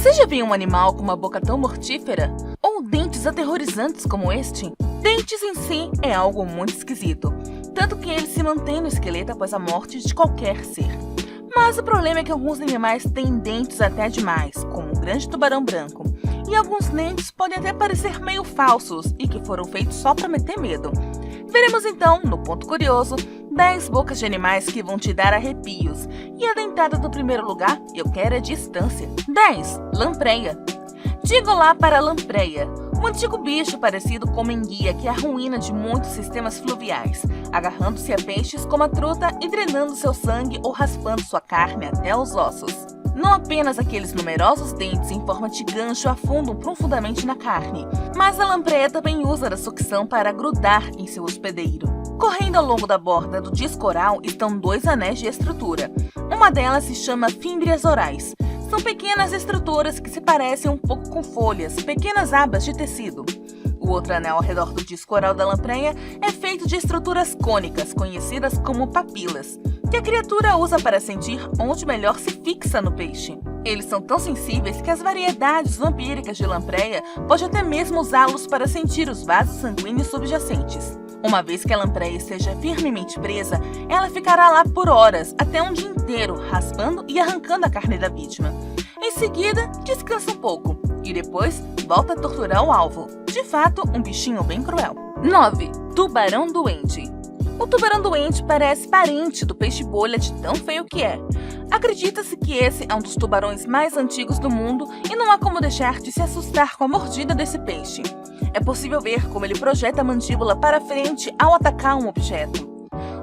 Você já viu um animal com uma boca tão mortífera? Ou dentes aterrorizantes como este? Dentes em si é algo muito esquisito, tanto que ele se mantém no esqueleto após a morte de qualquer ser. Mas o problema é que alguns animais têm dentes até demais, como o grande tubarão branco, e alguns dentes podem até parecer meio falsos e que foram feitos só para meter medo. Veremos então, no Ponto Curioso, 10 bocas de animais que vão te dar arrepios. E a dentada do primeiro lugar, eu quero a distância. 10. Lampreia. Diga olá para a lampreia, um antigo bicho parecido com enguia que é a ruína de muitos sistemas fluviais, agarrando-se a peixes como a truta e drenando seu sangue ou raspando sua carne até os ossos. Não apenas aqueles numerosos dentes em forma de gancho afundam profundamente na carne, mas a lampreia também usa da sucção para grudar em seu hospedeiro. Correndo ao longo da borda do disco oral estão 2 anéis de estrutura. Uma delas se chama fímbrias orais. São pequenas estruturas que se parecem um pouco com folhas, pequenas abas de tecido. O outro anel ao redor do disco oral da lampreia é feito de estruturas cônicas, conhecidas como papilas, que a criatura usa para sentir onde melhor se fixa no peixe. Eles são tão sensíveis que as variedades vampíricas de lampreia podem até mesmo usá-los para sentir os vasos sanguíneos subjacentes. Uma vez que a lampreia esteja firmemente presa, ela ficará lá por horas, até um dia inteiro, raspando e arrancando a carne da vítima. Em seguida, descansa um pouco e depois volta a torturar o alvo. De fato, um bichinho bem cruel. 9. Tubarão doente. O tubarão doente parece parente do peixe-bolha de tão feio que é. Acredita-se que esse é um dos tubarões mais antigos do mundo e não há como deixar de se assustar com a mordida desse peixe. É possível ver como ele projeta a mandíbula para frente ao atacar um objeto.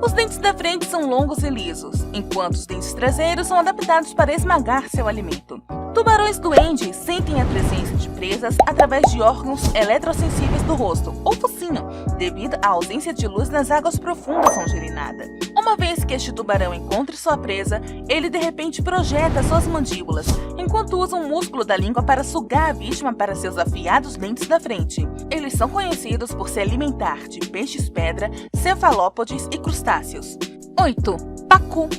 Os dentes da frente são longos e lisos, enquanto os dentes traseiros são adaptados para esmagar seu alimento. Tubarões doentes sentem a presença de presas através de órgãos eletrossensíveis do rosto, ou focinho, devido à ausência de luz nas águas profundas onde ele nada. Uma vez que este tubarão encontre sua presa, ele de repente projeta suas mandíbulas, enquanto usa um músculo da língua para sugar a vítima para seus afiados dentes da frente. Eles são conhecidos por se alimentar de peixes-pedra, cefalópodes e crustáceos. 8. Pacu.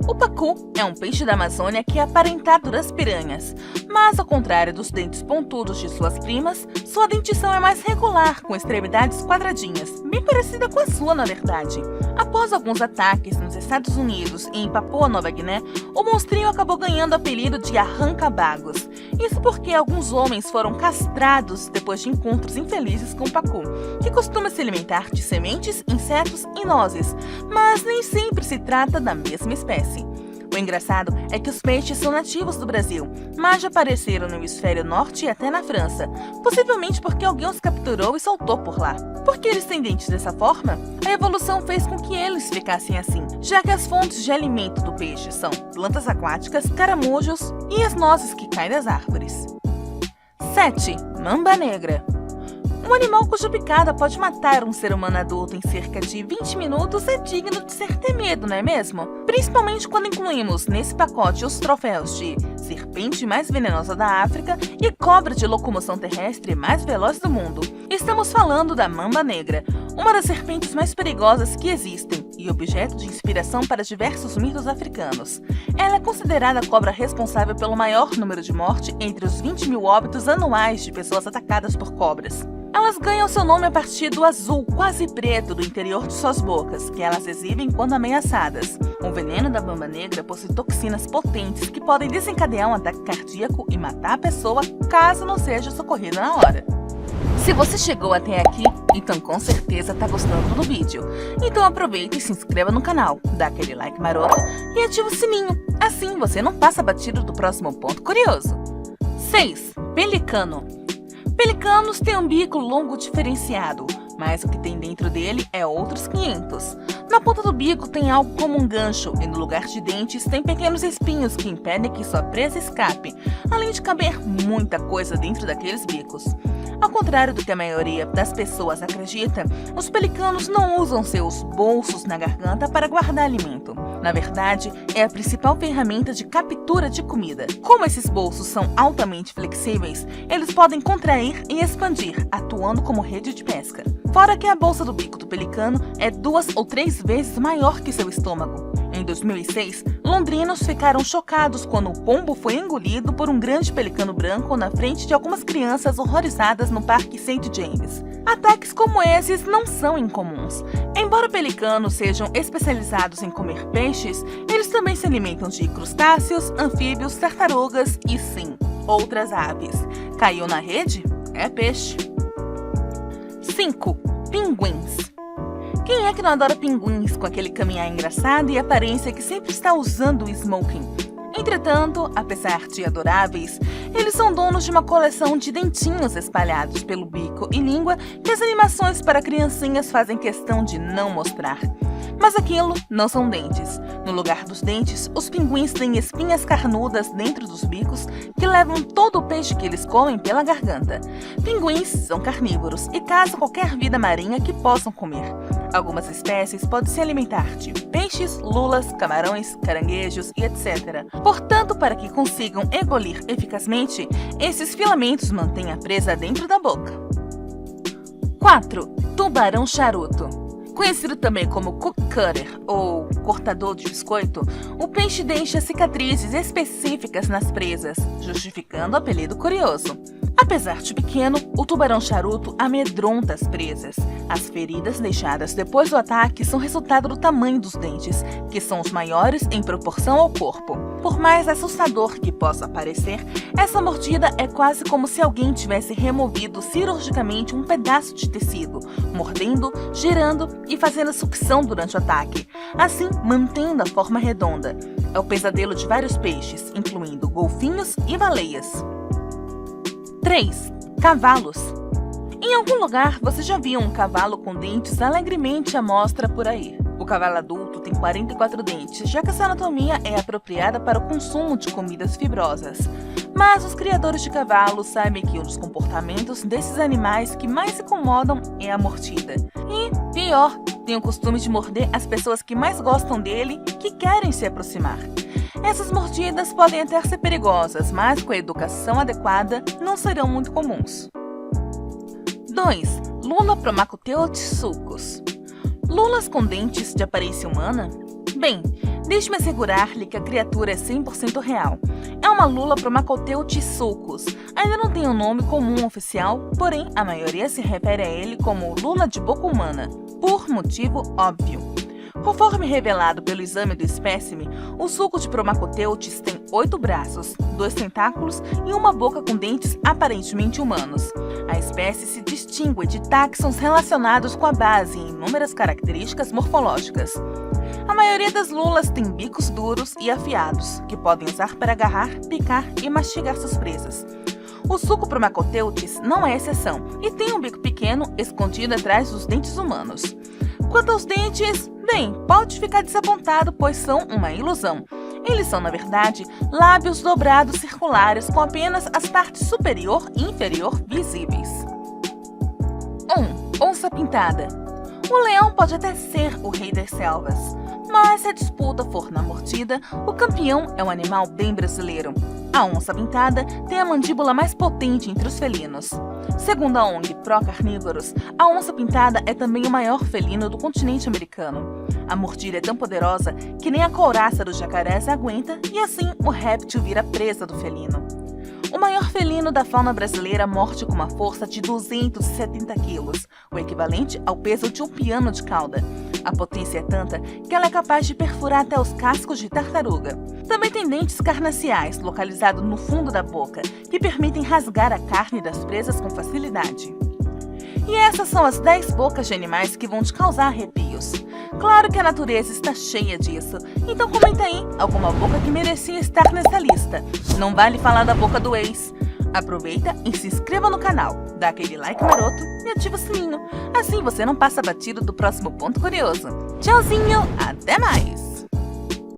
O pacu é um peixe da Amazônia que é aparentado das piranhas, mas ao contrário dos dentes pontudos de suas primas, sua dentição é mais regular, com extremidades quadradinhas, bem parecida com a sua, na verdade. Após alguns ataques nos Estados Unidos e em Papua Nova Guiné, o monstrinho acabou ganhando o apelido de arranca-bagos. Isso porque alguns homens foram castrados depois de encontros infelizes com o pacu, que costuma se alimentar de sementes, insetos e nozes, mas nem sempre se trata da mesma espécie. O engraçado é que os peixes são nativos do Brasil, mas já apareceram no hemisfério norte e até na França, possivelmente porque alguém os capturou e soltou por lá. Por que eles têm dentes dessa forma? A evolução fez com que eles ficassem assim, já que as fontes de alimento do peixe são plantas aquáticas, caramujos e as nozes que caem das árvores. 7. Mamba negra. Um animal cuja picada pode matar um ser humano adulto em cerca de 20 minutos é digno de ser temido, não é mesmo? Principalmente quando incluímos nesse pacote os troféus de serpente mais venenosa da África e cobra de locomoção terrestre mais veloz do mundo. Estamos falando da mamba negra, uma das serpentes mais perigosas que existem e objeto de inspiração para diversos mitos africanos. Ela é considerada a cobra responsável pelo maior número de mortes entre os 20 mil óbitos anuais de pessoas atacadas por cobras. Elas ganham seu nome a partir do azul quase preto do interior de suas bocas, que elas exibem quando ameaçadas. O veneno da mamba negra possui toxinas potentes que podem desencadear um ataque cardíaco e matar a pessoa caso não seja socorrida na hora. Se você chegou até aqui, então com certeza está gostando do vídeo. Então aproveita e se inscreva no canal, dá aquele like maroto e ativa o sininho. Assim você não passa batido do próximo ponto curioso. 6. Pelicano. Pelicanos têm um bico longo diferenciado, mas o que tem dentro dele é outros 500. Na ponta do bico tem algo como um gancho e no lugar de dentes tem pequenos espinhos que impedem que sua presa escape, além de caber muita coisa dentro daqueles bicos. Ao contrário do que a maioria das pessoas acredita, os pelicanos não usam seus bolsos na garganta para guardar alimento. Na verdade, é a principal ferramenta de captura de comida. Como esses bolsos são altamente flexíveis, eles podem contrair e expandir, atuando como rede de pesca. Fora que a bolsa do bico do pelicano é 2 ou 3 vezes maior que seu estômago. Em 2006, londrinos ficaram chocados quando o pombo foi engolido por um grande pelicano branco na frente de algumas crianças horrorizadas no Parque St. James. Ataques como esses não são incomuns. Embora pelicanos sejam especializados em comer peixes, eles também se alimentam de crustáceos, anfíbios, tartarugas e, sim, outras aves. Caiu na rede? É peixe. 5. Pinguins. Quem é que não adora pinguins com aquele caminhar engraçado e aparência que sempre está usando o smoking? Entretanto, apesar de adoráveis, eles são donos de uma coleção de dentinhos espalhados pelo bico e língua que as animações para criancinhas fazem questão de não mostrar. Mas aquilo não são dentes. No lugar dos dentes, os pinguins têm espinhas carnudas dentro dos bicos que levam todo o peixe que eles comem pela garganta. Pinguins são carnívoros e caçam qualquer vida marinha que possam comer. Algumas espécies podem se alimentar de peixes, lulas, camarões, caranguejos e etc. Portanto, para que consigam engolir eficazmente, esses filamentos mantêm a presa dentro da boca. 4. Tubarão charuto. Conhecido também como cook cutter ou cortador de biscoito, o peixe deixa cicatrizes específicas nas presas, justificando o apelido curioso. Apesar de pequeno, o tubarão charuto amedronta as presas. As feridas deixadas depois do ataque são resultado do tamanho dos dentes, que são os maiores em proporção ao corpo. Por mais assustador que possa parecer, essa mordida é quase como se alguém tivesse removido cirurgicamente um pedaço de tecido, mordendo, girando e fazendo sucção durante o ataque, assim mantendo a forma redonda. É o pesadelo de vários peixes, incluindo golfinhos e baleias. 3. Cavalos. Em algum lugar você já viu um cavalo com dentes alegremente à mostra por aí. O cavalo adulto tem 44 dentes, já que essa anatomia é apropriada para o consumo de comidas fibrosas. Mas os criadores de cavalos sabem que um dos comportamentos desses animais que mais incomodam é a mordida. E, pior, tem o costume de morder as pessoas que mais gostam dele e que querem se aproximar. Essas mordidas podem até ser perigosas, mas com a educação adequada não serão muito comuns. 2. Lula promacoteutissucus. Lulas com dentes de aparência humana? Bem, deixe-me assegurar-lhe que a criatura é 100% real. É uma Lula promacoteutissucus. Ainda não tem um nome comum oficial, porém a maioria se refere a ele como Lula de boca humana, por motivo óbvio. Conforme revelado pelo exame do espécime, o suco de Promacoteutis tem 8 braços, 2 tentáculos e uma boca com dentes aparentemente humanos. A espécie se distingue de táxons relacionados com a base em inúmeras características morfológicas. A maioria das lulas tem bicos duros e afiados, que podem usar para agarrar, picar e mastigar suas presas. O suco Promacoteutis não é exceção e tem um bico pequeno escondido atrás dos dentes humanos. Quanto aos dentes, bem, pode ficar desapontado, pois são uma ilusão. Eles são, na verdade, lábios dobrados circulares com apenas as partes superior e inferior visíveis. 1. Onça pintada. O leão pode até ser o rei das selvas, mas se a disputa for na mordida, o campeão é um animal bem brasileiro. A onça pintada tem a mandíbula mais potente entre os felinos. Segundo a ONG Pro Carnívoros, a onça pintada é também o maior felino do continente americano. A mordida é tão poderosa que nem a couraça dos jacarés aguenta e assim o réptil vira presa do felino. O maior felino da fauna brasileira morde com uma força de 270 quilos, o equivalente ao peso de um piano de cauda. A potência é tanta que ela é capaz de perfurar até os cascos de tartaruga. Também tem dentes carnassiais localizados no fundo da boca, que permitem rasgar a carne das presas com facilidade. E essas são as 10 bocas de animais que vão te causar arrepios. Claro que a natureza está cheia disso, então comenta aí alguma boca que merecia estar nessa lista. Não vale falar da boca do ex. Aproveita e se inscreva no canal, dá aquele like maroto e ativa o sininho. Assim você não passa batido do próximo ponto curioso. Tchauzinho, até mais!